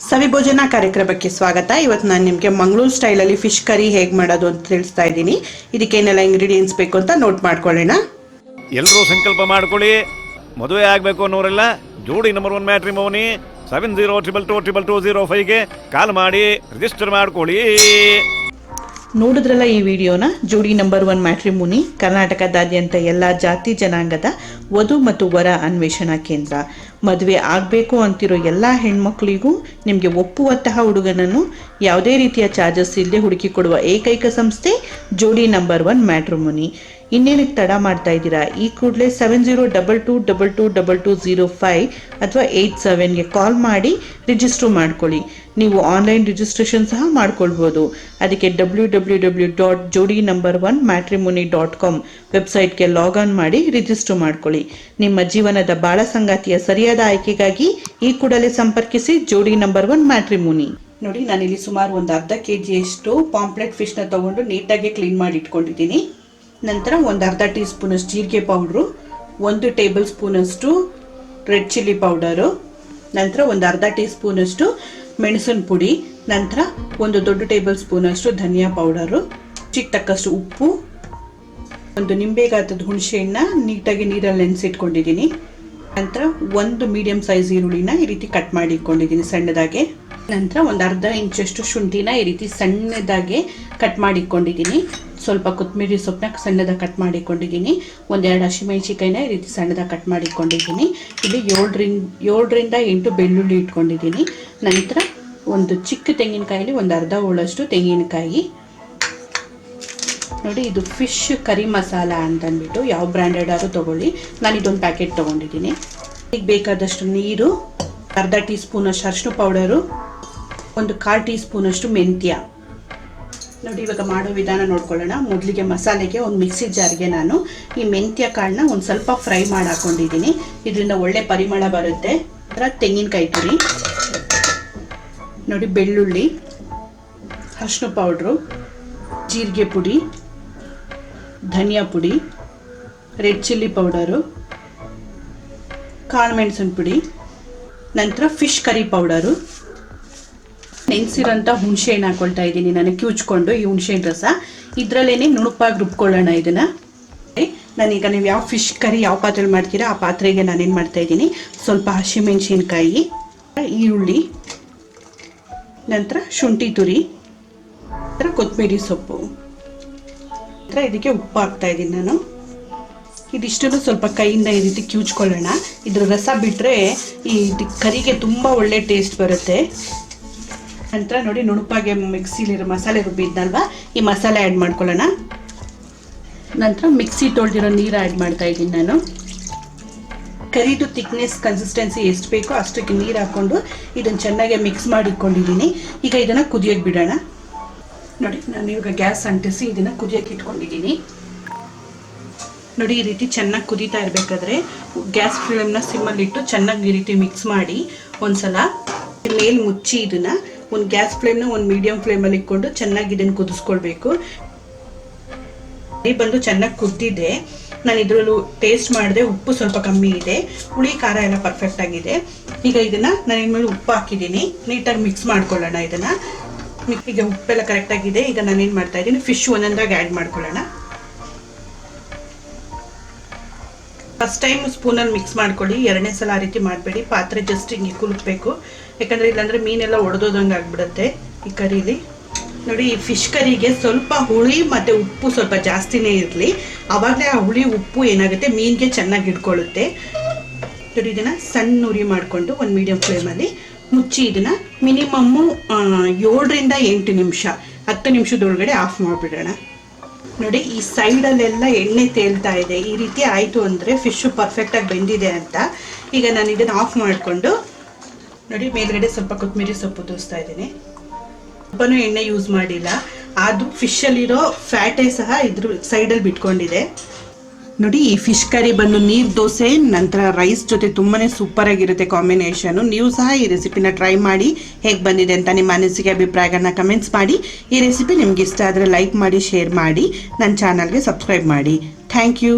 ಸವಿ ಭೋಜನ ಕಾರ್ಯಕ್ರಮಕ್ಕೆ ಸ್ವಾಗತ. ಇವತ್ತು ನಾನು ನಿಮಗೆ ಮಂಗಳೂರು ಸ್ಟೈಲಲ್ಲಿ ಫಿಶ್ ಕರಿ ಹೇಗೆ ಮಾಡೋದು ಅಂತ ತಿಳಿಸ್ತಾ ಇದ್ದೀನಿ. ಇದಕ್ಕೇನೆಲ್ಲ ಇಂಗ್ರೀಡಿಯೆಂಟ್ಸ್ ಬೇಕು ಅಂತ ನೋಟ್ ಮಾಡ್ಕೊಳ್ಳೋಣ. ಎಲ್ಲರೂ ಸಂಕಲ್ಪ ಮಾಡ್ಕೊಳ್ಳಿ. ಮದುವೆ ಆಗಬೇಕು ಅನ್ನೋರೆಲ್ಲ ಜೋಡಿ ನಂಬರ್ 1 ಮ್ಯಾಟ್ರಿಮೋನಿ 70222205ಗೆ ಕಾಲ್ ಮಾಡಿ ರಿಜಿಸ್ಟರ್ ಮಾಡ್ಕೊಳ್ಳಿ. ನೋಡಿದ್ರಲ್ಲ ಈ ವಿಡಿಯೋನ. ಜೋಡಿ ನಂಬರ್ 1 ಮ್ಯಾಟ್ರಿಮೋನಿ ಕರ್ನಾಟಕದಾದ್ಯಂತ ಎಲ್ಲ ಜಾತಿ ಜನಾಂಗದ ವಧು ಮತ್ತು ವರ ಅನ್ವೇಷಣಾ ಕೇಂದ್ರ. ಮದುವೆ ಆಗಬೇಕು ಅಂತಿರೋ ಎಲ್ಲ ಹೆಣ್ಮಕ್ಳಿಗೂ ನಿಮಗೆ ಒಪ್ಪುವಂತಹ ಹುಡುಗನನ್ನು ಯಾವುದೇ ರೀತಿಯ ಚಾರ್ಜಸ್ ಇಲ್ಲದೆ ಹುಡುಕಿ ಕೊಡುವ ಏಕೈಕ ಸಂಸ್ಥೆ ಜೋಡಿ ನಂಬರ್ 1 ಮ್ಯಾಟ್ರಿಮೋನಿ. ಇನ್ನೇನಕ್ಕೆ ತಡ ಮಾಡ್ತಾ ಇದ್ದೀರಾ? ಈ ಕೂಡಲೇ 7022222205 ಅಥವಾ 87ಗೆ ಕಾಲ್ ಮಾಡಿ ರಿಜಿಸ್ಟರ್ ಮಾಡ್ಕೊಳ್ಳಿ. ನೀವು ಆನ್ಲೈನ್ ರಿಜಿಸ್ಟ್ರೇಷನ್ ಸಹ ಮಾಡ್ಕೊಳ್ಬೋದು. ಅದಕ್ಕೆ www.jodinumber1matrimony.com ವೆಬ್ಸೈಟ್ಗೆ ಲಾಗ್ ಆನ್ ಮಾಡಿ ರಿಜಿಸ್ಟರ್ ಮಾಡ್ಕೊಳ್ಳಿ. ನಿಮ್ಮ ಜೀವನದ ಬಾಳ ಸಂಗಾತಿಯ ಸರಿಯಾದ ಆಯ್ಕೆಗಾಗಿ ಈ ಕೂಡಲೇ ಸಂಪರ್ಕಿಸಿ ಜೋಡಿ ನಂಬರ್ 1 ಮ್ಯಾಟ್ರಿಮೋನಿ. ನೋಡಿ, ನಾನಿಲ್ಲಿ ಸುಮಾರು ಒಂದು ಅರ್ಧ kg ಪಾಂಪ್ಲೆಟ್ ಫಿಶ್ನ ತಗೊಂಡು ನೀಟಾಗಿ ಕ್ಲೀನ್ ಮಾಡಿ ಇಟ್ಕೊಂಡಿದ್ದೀನಿ. ನಂತರ ಒಂದು ಅರ್ಧ ಟೀ ಸ್ಪೂನಷ್ಟು ಜೀರಿಗೆ ಪೌಡ್ರು, 1 ಟೇಬಲ್ ಸ್ಪೂನಷ್ಟು ರೆಡ್ ಚಿಲ್ಲಿ ಪೌಡರು, ನಂತರ ಒಂದು ಅರ್ಧ ಟೀ ಸ್ಪೂನಷ್ಟು ಮೆಣಸಿನ ಪುಡಿ, ನಂತರ ಒಂದು ದೊಡ್ಡ ಟೇಬಲ್ ಸ್ಪೂನಷ್ಟು ಧನಿಯಾ ಪೌಡರು, ಚಿಕ್ಕ ತಕ್ಕಷ್ಟು ಉಪ್ಪು, ಒಂದು ನಿಂಬೆ ಗಾತ್ರದ ಹುಣಸೆಹಣ್ಣು ನೀಟಾಗಿ ನೀರಲ್ಲಿ ನೆನೆಸಿಟ್ಕೊಂಡಿದ್ದೀನಿ. ನಂತರ ಒಂದು ಮೀಡಿಯಂ ಸೈಜ್ ಈರುಳ್ಳಿನ ಈ ರೀತಿ ಕಟ್ ಮಾಡಿ ಇಟ್ಕೊಂಡಿದ್ದೀನಿ ಸಣ್ಣದಾಗೆ. ನಂತರ ಒಂದು ಅರ್ಧ ಇಂಚಷ್ಟು ಶುಂಠಿನ ಈ ರೀತಿ ಸಣ್ಣದಾಗೆ ಕಟ್ ಮಾಡಿ ಇಟ್ಕೊಂಡಿದ್ದೀನಿ. ಸ್ವಲ್ಪ ಕೊತ್ತಂಬರಿ ಸೊಪ್ಪನ್ನ ಸಣ್ಣದಾಗಿ ಕಟ್ ಮಾಡಿಕೊಂಡಿದ್ದೀನಿ. 1-2 ಹಸಿಮೆಣಸಿಕಾಯಿನ ಈ ರೀತಿ ಸಣ್ಣದಾಗಿ ಕಟ್ ಮಾಡಿಕೊಂಡಿದ್ದೀನಿ. ಇಲ್ಲಿ 7ರಿಂದ 8 ಬೆಳ್ಳುಳ್ಳಿ ಇಟ್ಕೊಂಡಿದ್ದೀನಿ. ನಂತರ ಒಂದು ಚಿಕ್ಕ ತೆಂಗಿನಕಾಯಲ್ಲಿ ಒಂದು ಅರ್ಧ ಹೋಳಷ್ಟು ತೆಂಗಿನಕಾಯಿ. ನೋಡಿ, ಇದು ಫಿಶ್ ಕರಿ ಮಸಾಲ ಅಂತಂದ್ಬಿಟ್ಟು ಯಾವ ಬ್ರ್ಯಾಂಡೆಡ್ ಆದ್ರೂ ತೊಗೊಳ್ಳಿ. ನಾನು ಇದೊಂದು ಪ್ಯಾಕೆಟ್ ತೊಗೊಂಡಿದ್ದೀನಿ. ಈಗ ಬೇಕಾದಷ್ಟು ನೀರು, ಅರ್ಧ ಟೀ ಸ್ಪೂನಷ್ಟು ಅರಿಶಿನ ಪೌಡರು, ಒಂದು 1/4 ಟೀ ಸ್ಪೂನಷ್ಟು ಮೆಂತ್ಯ. ನೋಡಿ, ಇವಾಗ ಮಾಡೋ ವಿಧಾನ ನೋಡ್ಕೊಳ್ಳೋಣ. ಮೊದಲಿಗೆ ಮಸಾಲೆಗೆ ಒಂದು ಮಿಕ್ಸಿ ಜಾರ್ಗೆ ನಾನು ಈ ಮೆಂತ್ಯ ಕಾಳನ್ನ ಒಂದು ಸ್ವಲ್ಪ ಫ್ರೈ ಮಾಡಿ ಹಾಕೊಂಡಿದ್ದೀನಿ. ಇದರಿಂದ ಒಳ್ಳೆ ಪರಿಮಳ ಬರುತ್ತೆ. ಅದರ ತೆಂಗಿನಕಾಯಿ ತುರಿ, ನೋಡಿ ಬೆಳ್ಳುಳ್ಳಿ, ಅರಿಶಿನ ಪೌಡ್ರು, ಜೀರಿಗೆ ಪುಡಿ, ಧನಿಯಾ ಪುಡಿ, ರೆಡ್ ಚಿಲ್ಲಿ ಪೌಡರು, ಕಾಳು ಮೆಣಸಿನ ಪುಡಿ, ನಂತರ ಫಿಶ್ ಕರಿ ಪೌಡರು, ನೆನೆಸಿರೋಂಥ ಹುಣಸೆಹಣ್ಣು ಹಾಕೊಳ್ತಾ ಇದ್ದೀನಿ ನಾನು ಕಿವುಚ್ಕೊಂಡು. ಈ ಹುಣಸೆಹಣ್ಣು ರಸ ಇದರಲ್ಲೇ ನುಣುಪಾಗಿ ರುಬ್ಕೊಳ್ಳೋಣ ಇದನ್ನು. ನಾನೀಗ ನೀವು ಯಾವ ಫಿಶ್ ಕರಿ ಯಾವ ಪಾತ್ರೆಯಲ್ಲಿ ಮಾಡ್ತೀರಾ ಆ ಪಾತ್ರೆಗೆ ನಾನೇನು ಮಾಡ್ತಾ ಇದ್ದೀನಿ, ಸ್ವಲ್ಪ ಹಸಿಮೆಣಸಿನ್ಕಾಯಿ, ಈರುಳ್ಳಿ, ನಂತರ ಶುಂಠಿ ತುರಿ, ನಂತರ ಕೊತ್ತಂಬರಿ ಸೊಪ್ಪು, ನಂತರ ಇದಕ್ಕೆ ಉಪ್ಪು ಹಾಕ್ತಾ ಇದ್ದೀನಿ ನಾನು. ಇದಿಷ್ಟನ್ನು ಸ್ವಲ್ಪ ಕೈಯಿಂದ ಈ ರೀತಿ ಕಿವುಚ್ಕೊಳ್ಳೋಣ. ಇದ್ರ ರಸ ಬಿಟ್ಟರೆ ಈ ಕರಿಗೆ ತುಂಬ ಒಳ್ಳೆ ಟೇಸ್ಟ್ ಬರುತ್ತೆ. ನಂತರ ನೋಡಿ, ನುಣುಪಾಗೆ ಮಿಕ್ಸಿಲಿರೋ ಮಸಾಲೆ ರುಬ್ಬಿದ್ನಲ್ವ, ಈ ಮಸಾಲೆ ಆ್ಯಡ್ ಮಾಡ್ಕೊಳ್ಳೋಣ. ನಂತರ ಮಿಕ್ಸಿ ತೊಳೆದಿರೋ ನೀರು ಆ್ಯಡ್ ಮಾಡ್ತಾ ಇದ್ದೀನಿ ನಾನು. ಕರಿದು ಥಿಕ್ನೆಸ್ ಕನ್ಸಿಸ್ಟೆನ್ಸಿ ಎಷ್ಟು ಬೇಕೋ ಅಷ್ಟಕ್ಕೆ ನೀರು ಹಾಕ್ಕೊಂಡು ಇದನ್ನು ಚೆನ್ನಾಗಿ ಮಿಕ್ಸ್ ಮಾಡಿ ಇಟ್ಕೊಂಡಿದ್ದೀನಿ. ಈಗ ಇದನ್ನು ಕುದಿಯೋಕ್ಕೆ ಬಿಡೋಣ. ನೋಡಿ, ನಾನು ಇವಾಗ ಗ್ಯಾಸ್ ಅಂಟಿಸಿ ಇದನ್ನು ಕುದಿಯೋಕ್ಕೆ ಇಟ್ಕೊಂಡಿದ್ದೀನಿ. ನೋಡಿ, ಈ ರೀತಿ ಚೆನ್ನಾಗಿ ಕುದೀತಾ ಇರಬೇಕಾದ್ರೆ ಗ್ಯಾಸ್ ಫ್ಲೇಮ್ನ ಸಿಮ್ಮಲ್ಲಿಟ್ಟು ಚೆನ್ನಾಗಿ ಈ ರೀತಿ ಮಿಕ್ಸ್ ಮಾಡಿ ಒಂದ್ಸಲ ಮೇಲೆ ಮುಚ್ಚಿ ಇದನ್ನು ಒಂದು ಗ್ಯಾಸ್ ಫ್ಲೇಮ್ನ ಒಂದು ಮೀಡಿಯಂ ಫ್ಲೇಮಲ್ಲಿ ಇಟ್ಕೊಂಡು ಚೆನ್ನಾಗಿ ಇದನ್ನು ಕುದಿಸ್ಕೊಳ್ಬೇಕು. ಬಂದು ಚೆನ್ನಾಗಿ ಕುದ್ದಿದೆ. ನಾನು ಇದರಲ್ಲೂ ಟೇಸ್ಟ್ ಮಾಡಿದೆ, ಉಪ್ಪು ಸ್ವಲ್ಪ ಕಮ್ಮಿ ಇದೆ, ಹುಳಿ ಖಾರ ಎಲ್ಲ ಪರ್ಫೆಕ್ಟ್ ಆಗಿದೆ. ಈಗ ಇದನ್ನು ನಾನು ಇನ್ಮೇಲೆ ಉಪ್ಪು ಹಾಕಿದ್ದೀನಿ. ನೀಟಾಗಿ ಮಿಕ್ಸ್ ಮಾಡ್ಕೊಳ್ಳೋಣ ಇದನ್ನು. ಈಗ ಉಪ್ಪೆಲ್ಲ ಕರೆಕ್ಟಾಗಿದೆ. ಈಗ ನಾನೇನು ಮಾಡ್ತಾ ಇದ್ದೀನಿ, ಫಿಶ್ ಒಂದೊಂದಾಗಿ ಆ್ಯಡ್ ಮಾಡ್ಕೊಳ್ಳೋಣ. ಫಸ್ಟ್ ಟೈಮ್ ಸ್ಪೂನಲ್ಲಿ ಮಿಕ್ಸ್ ಮಾಡ್ಕೊಳ್ಳಿ, 2ನೇ ಸಲ ಆ ರೀತಿ ಮಾಡಬೇಡಿ. ಪಾತ್ರೆ ಜಸ್ಟ್ ಹಿಂಗೆ ಕುಲುಕಬೇಕು, ಯಾಕಂದರೆ ಇಲ್ಲಾಂದರೆ ಮೀನೆಲ್ಲ ಒಡೆದೋದಂಗೆ ಆಗಿಬಿಡುತ್ತೆ ಈ ಕರೀಲಿ. ನೋಡಿ, ಈ ಫಿಶ್ ಕರಿಗೆ ಸ್ವಲ್ಪ ಹುಳಿ ಮತ್ತು ಉಪ್ಪು ಸ್ವಲ್ಪ ಜಾಸ್ತಿನೇ ಇರಲಿ. ಆವಾಗಲೇ ಆ ಹುಳಿ ಉಪ್ಪು ಏನಾಗುತ್ತೆ ಮೀನಿಗೆ ಚೆನ್ನಾಗಿ ಹಿಡ್ಕೊಳ್ಳುತ್ತೆ. ನೋಡಿ, ಇದನ್ನು ಸಣ್ಣ ಉರಿ ಮಾಡಿಕೊಂಡು ಒಂದು ಮೀಡಿಯಂ ಫ್ಲೇಮಲ್ಲಿ ಮುಚ್ಚಿ ಇದನ್ನು ಮಿನಿಮಮ್ಮು 7ರಿಂದ 8 ನಿಮಿಷ 10 ನಿಮಿಷದೊಳಗಡೆ ಆಫ್ ಮಾಡಿಬಿಡೋಣ. ನೋಡಿ, ಈ ಸೈಡಲ್ಲೆಲ್ಲ ಎಣ್ಣೆ ತೇಲ್ತಾ ಇದೆ. ಈ ರೀತಿ ಆಯಿತು ಅಂದರೆ ಫಿಶ್ಶು ಪರ್ಫೆಕ್ಟಾಗಿ ಬೆಂದಿದೆ ಅಂತ. ಈಗ ನಾನು ಇದನ್ನು ಆಫ್ ಮಾಡಿಕೊಂಡು ನೋಡಿ ಮೇಲ್ಗಡೆ ಸ್ವಲ್ಪ ಕೊತ್ತಂಬರಿ ಸೊಪ್ಪು ತೋರಿಸ್ತಾ ಇದ್ದೀನಿ. ಸ್ವಲ್ಪನೂ ಎಣ್ಣೆ ಯೂಸ್ ಮಾಡಿಲ್ಲ, ಆದರೂ ಫಿಶಲ್ಲಿರೋ ಫ್ಯಾಟೇ ಸಹ ಇದ್ರ ಸೈಡಲ್ಲಿ ಬಿಟ್ಕೊಂಡಿದೆ. ನೋಡಿ, ಈ ಫಿಶ್ ಕರಿ ಬಂದು ನೀರು ದೋಸೆ ನಂತರ ರೈಸ್ ಜೊತೆ ತುಂಬಾ ಸೂಪರಾಗಿರುತ್ತೆ ಕಾಂಬಿನೇಷನು. ನೀವು ಸಹ ಈ ರೆಸಿಪಿನ ಟ್ರೈ ಮಾಡಿ ಹೇಗೆ ಬಂದಿದೆ ಅಂತ ನಿಮ್ಮ ಅನಿಸಿಕೆ ಅಭಿಪ್ರಾಯಗಳನ್ನ ಕಮೆಂಟ್ಸ್ ಮಾಡಿ. ಈ ರೆಸಿಪಿ ನಿಮ್ಗೆ ಇಷ್ಟ ಆದರೆ ಲೈಕ್ ಮಾಡಿ, ಶೇರ್ ಮಾಡಿ, ನನ್ನ ಚಾನಲ್ಗೆ ಸಬ್ಸ್ಕ್ರೈಬ್ ಮಾಡಿ. Thank you.